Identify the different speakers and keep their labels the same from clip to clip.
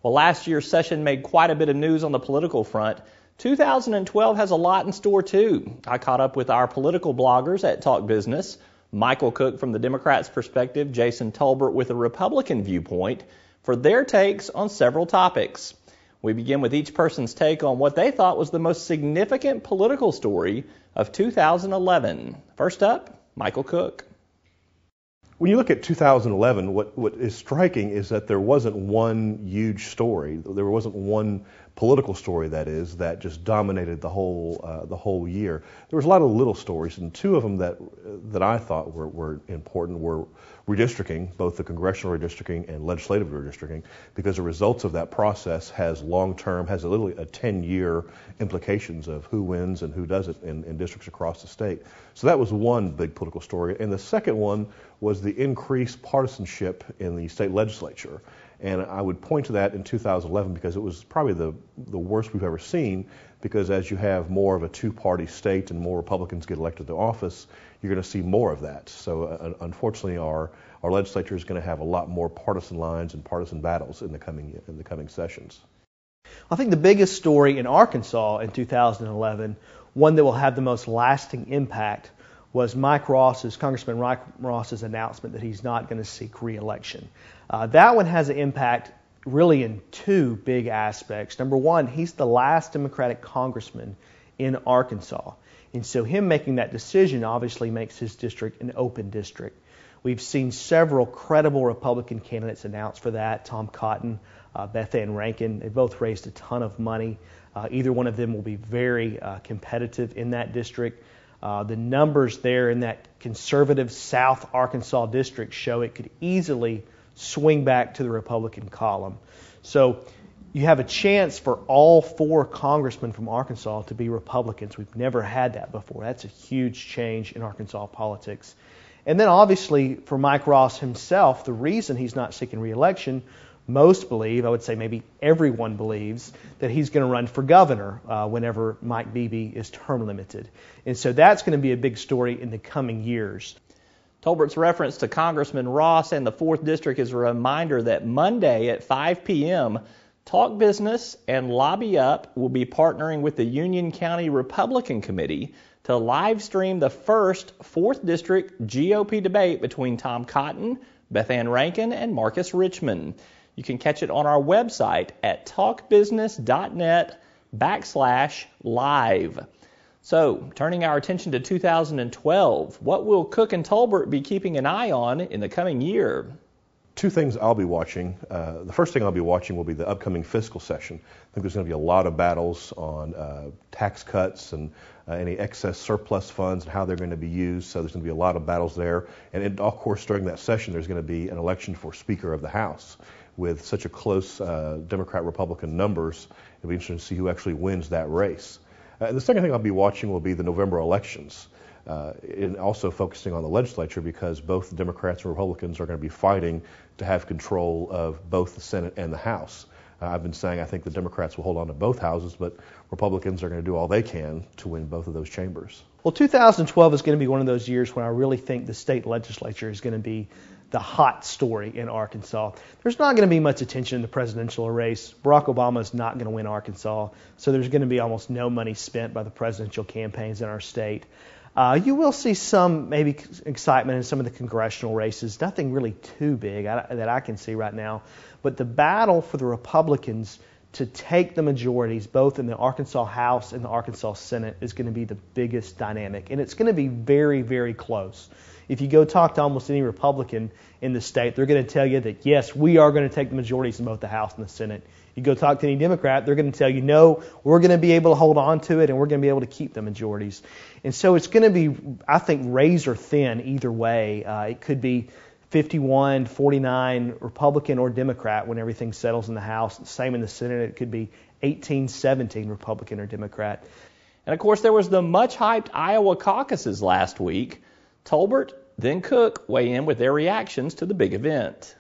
Speaker 1: Well, last year's session made quite a bit of news on the political front. 2012 has a lot in store, too. I caught up with our political bloggers at Talk Business, Michael Cook from the Democrats' perspective, Jason Tolbert with a Republican viewpoint, for their takes on several topics. We begin with each person's take on what they thought was the most significant political story of 2011. First up, Michael Cook.
Speaker 2: When you look at 2011, what is striking is that there wasn't one huge story. There wasn't one political story, that just dominated the whole year. There was a lot of little stories, and two of them that I thought were important were redistricting, both the congressional redistricting and legislative redistricting, because the results of that process has literally a 10-year implications of who wins and who doesn't in districts across the state. So that was one big political story. And the second one was the increased partisanship in the state legislature. And I would point to that in 2011 because it was probably the worst we've ever seen, because as you have more of a two-party state and more Republicans get elected to office, you're going to see more of that. So unfortunately, our legislature is going to have a lot more partisan lines and partisan battles in the coming sessions.
Speaker 3: I think the biggest story in Arkansas in 2011, one that will have the most lasting impact, was Congressman Mike Ross's announcement that he's not going to seek re-election. That one has an impact really in two big aspects. Number one, he's the last Democratic congressman in Arkansas. And so him making that decision obviously makes his district an open district. We've seen several credible Republican candidates announced for that. Tom Cotton, Beth Ann Rankin, they both raised a ton of money. Either one of them will be very competitive in that district. The numbers there in that conservative South Arkansas district show it could easily swing back to the Republican column. So you have a chance for all four congressmen from Arkansas to be Republicans. We've never had that before. That's a huge change in Arkansas politics. And then obviously for Mike Ross himself, the reason he's not seeking re-election, most believe, I would say maybe everyone believes, that he's going to run for governor whenever Mike Beebe is term limited. And so that's going to be a big story in the coming years.
Speaker 1: Tolbert's reference to Congressman Ross and the 4th District is a reminder that Monday at 5 p.m., Talk Business and Lobby Up will be partnering with the Union County Republican Committee to live stream the first 4th District GOP debate between Tom Cotton, Beth Ann Rankin, and Marcus Richmond. You can catch it on our website at talkbusiness.net/live. So, turning our attention to 2012, what will Cook and Tolbert be keeping an eye on in the coming year?
Speaker 2: Two things I'll be watching. The first thing I'll be watching will be the upcoming fiscal session. I think there's going to be a lot of battles on tax cuts and any excess surplus funds and how they're going to be used. So there's going to be a lot of battles there. And of course, during that session, there's going to be an election for Speaker of the House. With such a close Democrat-Republican numbers, it'll be interesting to see who actually wins that race. And the second thing I'll be watching will be the November elections, and also focusing on the legislature, because both the Democrats and Republicans are going to be fighting to have control of both the Senate and the House. I've been saying I think the Democrats will hold on to both houses, but Republicans are going to do all they can to win both of those chambers.
Speaker 3: Well, 2012 is going to be one of those years when I really think the state legislature is going to be the hot story in Arkansas. There's not going to be much attention in the presidential race. Barack Obama is not going to win Arkansas, so there's going to be almost no money spent by the presidential campaigns in our state. You will see some maybe excitement in some of the congressional races, nothing really too big that I can see right now. But the battle for the Republicans to take the majorities, both in the Arkansas House and the Arkansas Senate, is going to be the biggest dynamic. And it's going to be very, very close. If you go talk to almost any Republican in the state, they're going to tell you that, yes, we are going to take the majorities in both the House and the Senate. You go talk to any Democrat, they're going to tell you, no, we're going to be able to hold on to it and we're going to be able to keep the majorities. And so it's going to be, I think, razor thin either way. It could be 51-49 Republican or Democrat when everything settles in the House. Same in the Senate. It could be 18-17 Republican or Democrat.
Speaker 1: And of course, there was the much-hyped Iowa Caucuses last week. Tolbert, then Cook weigh in with their reactions to the big event.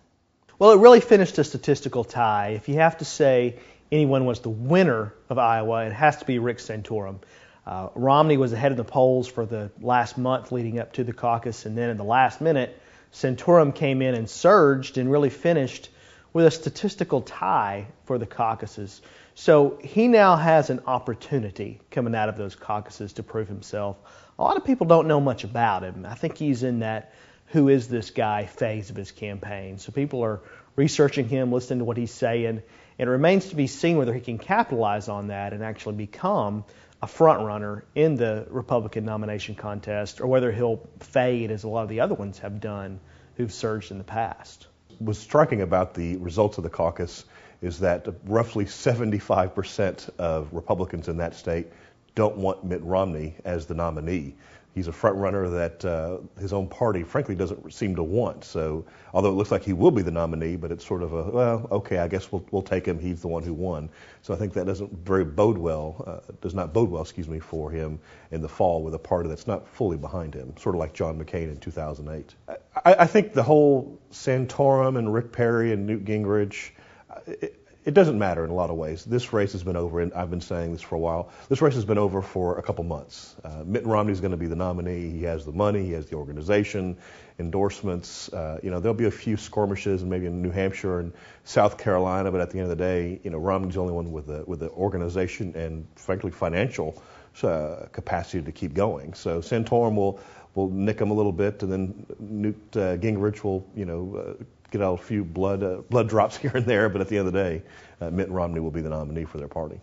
Speaker 3: Well, it really finished a statistical tie. If you have to say anyone was the winner of Iowa, it has to be Rick Santorum. Romney was ahead of the polls for the last month leading up to the caucus, and then in the last minute, Santorum came in and surged and really finished with a statistical tie for the caucuses. So he now has an opportunity coming out of those caucuses to prove himself. A lot of people don't know much about him. I think he's in that who is this guy phase of his campaign. So people are researching him, listening to what he's saying. It remains to be seen whether he can capitalize on that and actually become a front runner in the Republican nomination contest, or whether he'll fade as a lot of the other ones have done who've surged in the past.
Speaker 2: What's striking about the results of the caucus is that roughly 75% of Republicans in that state don't want Mitt Romney as the nominee. He's a front runner that his own party, frankly, doesn't seem to want. So, although it looks like he will be the nominee, but it's sort of a, well, okay, I guess we'll take him. He's the one who won. So I think that does not bode well, for him in the fall with a party that's not fully behind him, sort of like John McCain in 2008. I think the whole Santorum and Rick Perry and Newt Gingrich, it doesn't matter in a lot of ways. This race has been over, and I've been saying this for a while. This race has been over for a couple months. Mitt Romney's going to be the nominee. He has the money. He has the organization, endorsements. There'll be a few skirmishes, and maybe in New Hampshire and South Carolina. But at the end of the day, Romney's the only one with the organization and, frankly, financial capacity to keep going. So Santorum will nick him a little bit, and then Newt Gingrich will, get out a few blood drops here and there, but at the end of the day, Mitt Romney will be the nominee for their party.